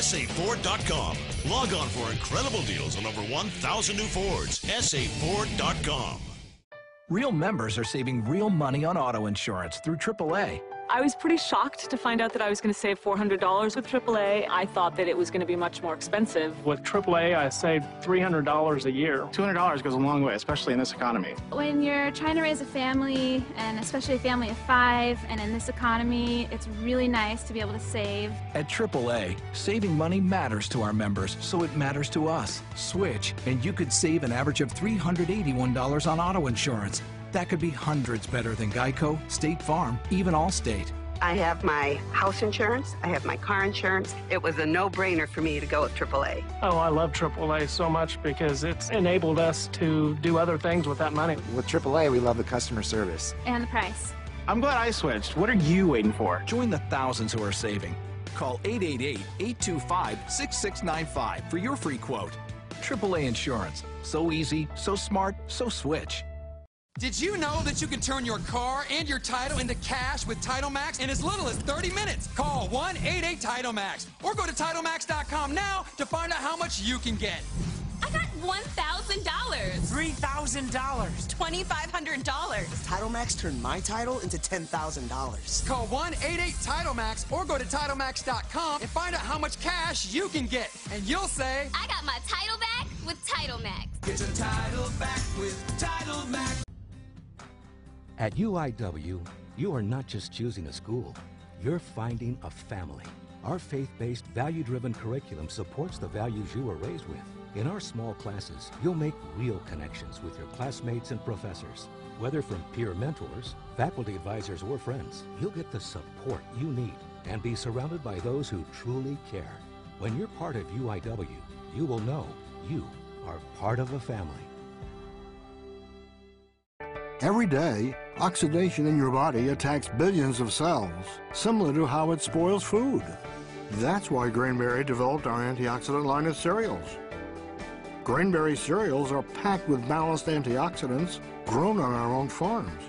SAFord.com. Log on for incredible deals on over 1,000 new Fords. SAFord.com. Real members are saving real money on auto insurance through AAA. I was pretty shocked to find out that I was going to save $400 with AAA. I thought that it was going to be much more expensive. With AAA, I saved $300 a year. $200 goes a long way, especially in this economy. When you're trying to raise a family, and especially a family of 5, and in this economy, it's really nice to be able to save. At AAA, saving money matters to our members, so it matters to us. Switch, and you could save an average of $381 on auto insurance. That could be hundreds better than Geico, State Farm, even Allstate. I have my house insurance, I have my car insurance. It was a no-brainer for me to go with AAA. Oh, I love AAA so much because it's enabled us to do other things with that money. With AAA, we love the customer service. And the price. I'm glad I switched. What are you waiting for? Join the thousands who are saving. Call 888-825-6695 for your free quote. AAA Insurance. So easy, so smart, so switch. Did you know that you can turn your car and your title into cash with TitleMax in as little as 30 minutes? Call 1-88-TitleMax or go to TitleMax.com now to find out how much you can get. I got $1,000. $3,000. $2,500. TitleMax turned my title into $10,000. Call 1-88-TitleMax or go to TitleMax.com and find out how much cash you can get. And you'll say, I got my title back with TitleMax. Get your title back with TitleMax. At UIW, you are not just choosing a school, you're finding a family. Our faith-based, value-driven curriculum supports the values you were raised with. In our small classes, you'll make real connections with your classmates and professors. Whether from peer mentors, faculty advisors, or friends, you'll get the support you need and be surrounded by those who truly care. When you're part of UIW, you will know you are part of a family. Every day, oxidation in your body attacks billions of cells, similar to how it spoils food. That's why Grainberry developed our antioxidant line of cereals. Grainberry cereals are packed with balanced antioxidants grown on our own farms.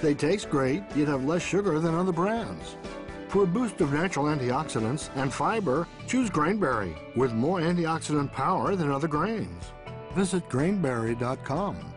They taste great, yet have less sugar than other brands. For a boost of natural antioxidants and fiber, choose Grainberry, with more antioxidant power than other grains. Visit grainberry.com.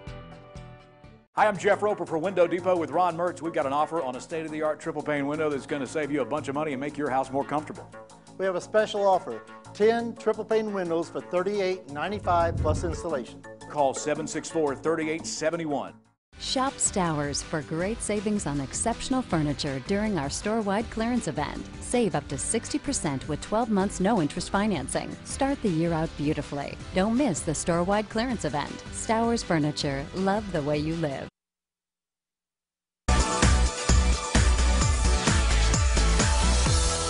Hi, I'm Jeff Roper for Window Depot with Ron Mertz. We've got an offer on a state-of-the-art triple pane window that's going to save you a bunch of money and make your house more comfortable. We have a special offer, 10 triple pane windows for $38.95 plus installation. Call 764-3871. Shop Stowers for great savings on exceptional furniture during our store-wide clearance event. Save up to 60% with 12 months no-interest financing. Start the year out beautifully. Don't miss the store-wide clearance event. Stowers Furniture. Love the way you live.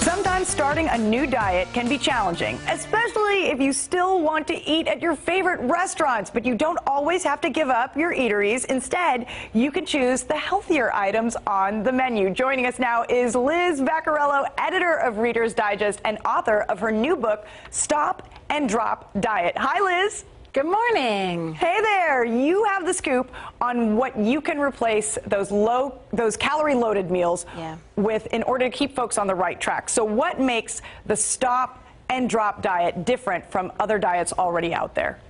Sometimes starting a new diet can be challenging, especially if you still want to eat at your favorite restaurants, but you don't always have to give up your eateries. Instead, you can choose the healthier items on the menu. Joining us now is Liz Vaccarello, editor of Reader's Digest and author of her new book, Stop and Drop Diet. Hi, Liz. Good morning. Hey there. You have the scoop on what you can replace those calorie-loaded meals with in order to keep folks on the right track. So what makes the stop and drop diet different from other diets already out there?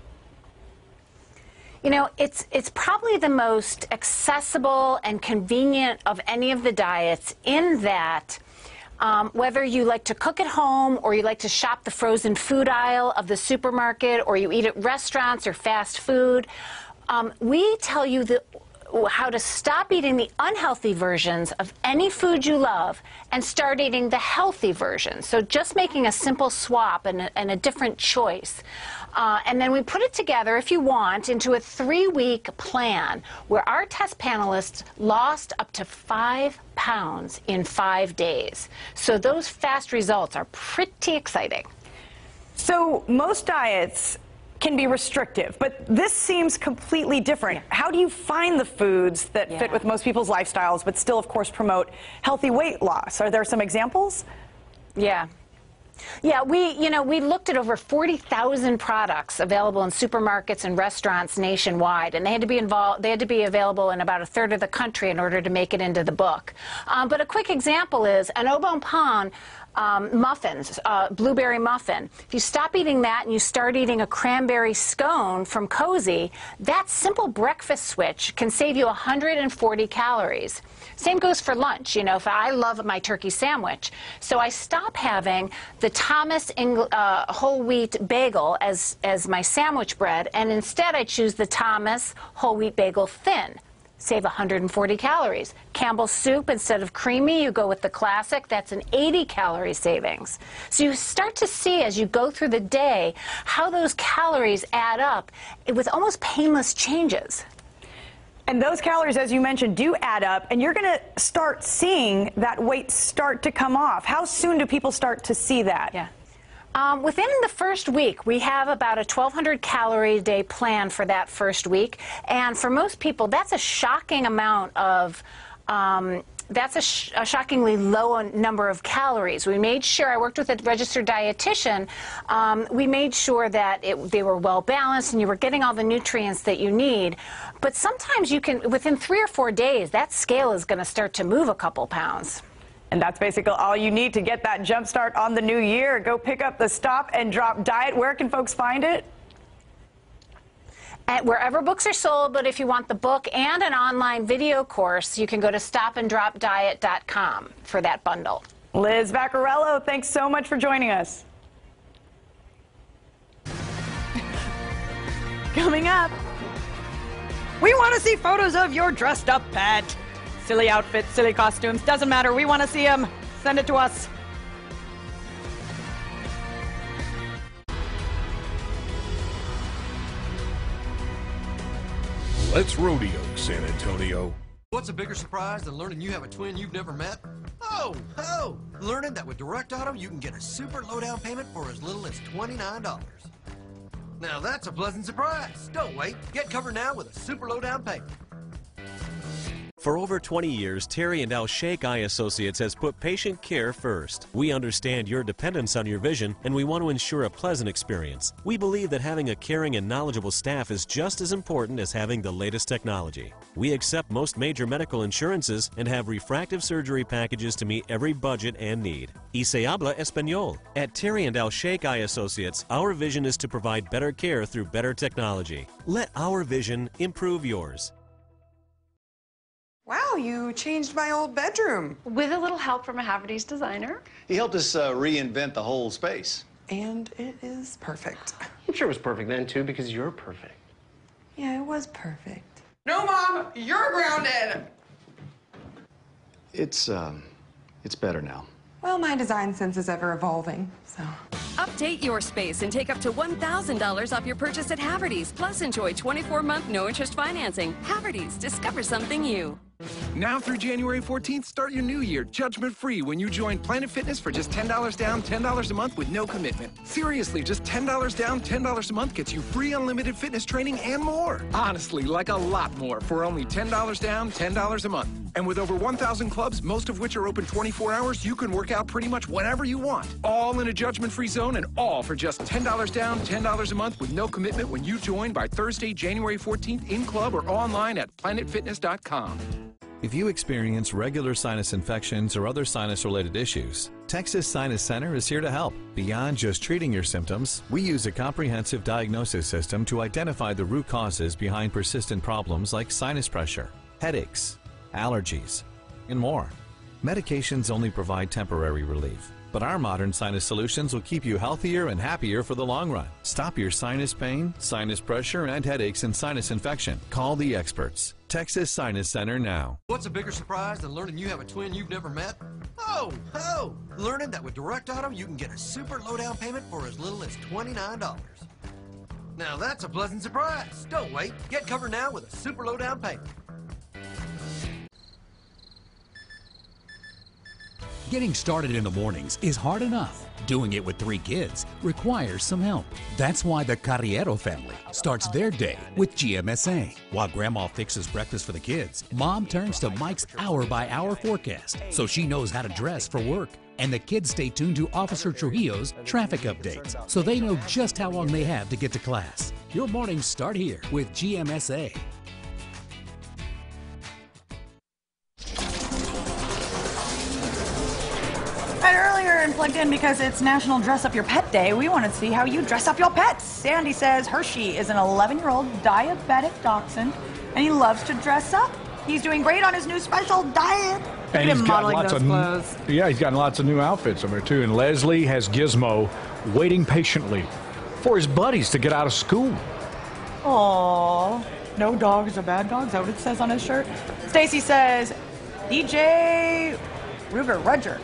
You know, it's probably the most accessible and convenient of any of the diets in that whether you like to cook at home or you like to shop the frozen food aisle of the supermarket or you eat at restaurants or fast food, we tell you how to stop eating the unhealthy versions of any food you love and start eating the healthy version. So just making a simple swap and a different choice. And then we put it together, if you want, into a 3-week plan where our test panelists lost up to 5 pounds in 5 days. So those fast results are pretty exciting. So most diets can be restrictive, but this seems completely different. How do you find the foods that fit with most people's lifestyles but still, of course, promote healthy weight loss? Are there some examples? Yeah, we looked at over 40,000 products available in supermarkets and restaurants nationwide, and they had to be available in about a third of the country in order to make it into the book. But a quick example is an Au Bon Pain muffins, blueberry muffin. If you stop eating that and you start eating a cranberry scone from Cozy, that simple breakfast switch can save you 140 calories. Same goes for lunch. You know, if I love my turkey sandwich, so I stop having the Thomas whole wheat bagel as my sandwich bread, and instead I choose the Thomas whole wheat bagel thin. Save 140 calories. Campbell's soup, instead of creamy, you go with the classic. That's an 80-calorie savings. So you start to see as you go through the day how those calories add up with almost painless changes. And those calories, as you mentioned, do add up, and you're going to start seeing that weight start to come off. How soon do people start to see that? Yeah. Within the first week, we have about a 1,200 calorie a day plan for that first week. And for most people, that's a shocking amount of, that's a shockingly low number of calories. We made sure, I worked with a registered dietitian, we made sure that they were well balanced and you were getting all the nutrients that you need. But sometimes you can, within 3 or 4 days, that scale is going to start to move a couple pounds. And that's basically all you need to get that jump start on the new year. Go pick up the Stop and Drop Diet. Where can folks find it? At wherever books are sold, but if you want the book and an online video course, you can go to stopanddropdiet.com for that bundle. Liz Vaccarello, thanks so much for joining us. Coming up, we want to see photos of your dressed up pet. Silly outfits, silly costumes, doesn't matter. We want to see them. Send it to us. Let's rodeo, San Antonio. What's a bigger surprise than learning you have a twin you've never met? Oh, learning that with Direct Auto you can get a super low down payment for as little as $29. Now that's a pleasant surprise. Don't wait. Get covered now with a super low down payment. For over 20 years, Terry and Al Sheikh Eye Associates has put patient care first. We understand your dependence on your vision, and we want to ensure a pleasant experience. We believe that having a caring and knowledgeable staff is just as important as having the latest technology. We accept most major medical insurances and have refractive surgery packages to meet every budget and need. Y se habla español. At Terry and Al Sheikh Eye Associates, our vision is to provide better care through better technology. Let our vision improve yours. Wow, you changed my old bedroom. With a little help from a Haverty's designer. He helped us reinvent the whole space. And it is perfect. I'm sure it was perfect then, too, because you're perfect. Yeah, it was perfect. No, Mom, you're grounded. It's better now. Well, my design sense is ever evolving, so. Update your space and take up to $1,000 off your purchase at Haverty's. Plus, enjoy 24-month no-interest financing. Haverty's, discover something new. Now through January 14th, start your new year judgment-free when you join Planet Fitness for just $10 down, $10 a month with no commitment. Seriously, just $10 down, $10 a month gets you free unlimited fitness training and more. Honestly, like a lot more for only $10 down, $10 a month. And with over 1,000 clubs, most of which are open 24 hours, you can work out pretty much whenever you want. All in a judgment-free zone and all for just $10 down, $10 a month with no commitment when you join by Thursday, January 14th in club or online at planetfitness.com. If you experience regular sinus infections or other sinus-related issues, Texas Sinus Center is here to help. Beyond just treating your symptoms, we use a comprehensive diagnosis system to identify the root causes behind persistent problems like sinus pressure, headaches, allergies, and more. Medications only provide temporary relief, but our modern sinus solutions will keep you healthier and happier for the long run. Stop your sinus pain, sinus pressure, and headaches and sinus infection. Call the experts. Texas Sinus Center now. What's a bigger surprise than learning you have a twin you've never met? Oh, learning that with Direct Auto you can get a super low down payment for as little as $29. Now that's a pleasant surprise. Don't wait. Get covered now with a super low down payment. Getting started in the mornings is hard enough. Doing it with 3 kids requires some help. That's why the Carriero family starts their day with GMSA. While Grandma fixes breakfast for the kids, Mom turns to Mike's hour-by-hour forecast so she knows how to dress for work. And the kids stay tuned to Officer Trujillo's traffic updates so they know just how long they have to get to class. Your mornings start here with GMSA. And earlier in plugged in because it's National Dress Up Your Pet Day. We want to see how you dress up your pets. Sandy says Hershey is an 11-year-old diabetic dachshund, and he loves to dress up. He's doing great on his new special diet. Look at him modeling those clothes. Yeah, he's got lots of new outfits over there, too. And Leslie has Gizmo waiting patiently for his buddies to get out of school. Aww. No dogs are bad dogs. Is that what it says on his shirt? Stacy says, DJ Ruger Rudger.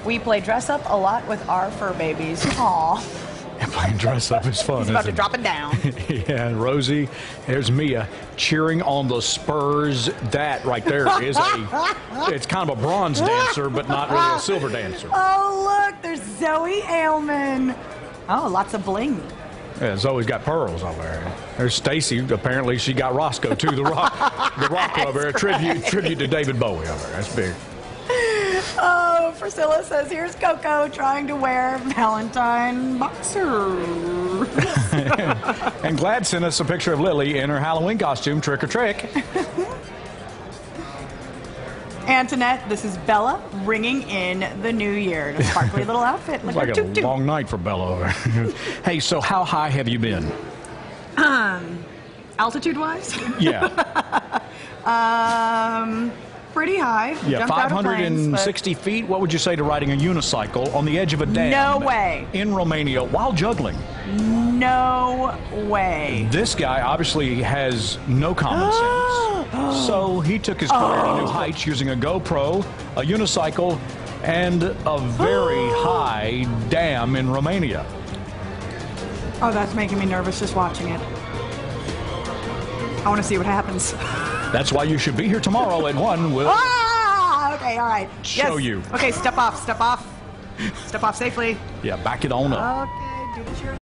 We play dress up a lot with our fur babies. Aww. And playing dress up is fun. He's about to drop it down. Yeah, and Rosie, there's Mia cheering on the Spurs. That right there is it's kind of a bronze dancer, but not really a silver dancer. Oh, look, there's Zoe Ailman. Oh, lots of bling. Yeah, Zoe's got pearls over there. There's Stacy. Apparently, she got Roscoe too. The rock over there. Tribute to David Bowie over there. That's big. Oh, Priscilla says, here's Coco trying to wear Valentine boxers. And Glad sent us a picture of Lily in her Halloween costume, trick or trick. Antoinette, this is Bella ringing in the new year in a sparkly little outfit. It's like a long night for Bella over there. Hey, so how high have you been? Altitude-wise? Yeah. Pretty high. Yeah, 560 feet. What would you say to riding a unicycle on the edge of a dam? No way. In Romania while juggling? No way. This guy obviously has no common sense. So he took his career to new heights using a GoPro, a unicycle, and a very high dam in Romania. Oh, that's making me nervous just watching it. I want to see what happens. That's why you should be here tomorrow at 1. We'll okay, all right. show you. Okay, step off. Step off. Step off safely. Yeah, back it on up. Okay, do this.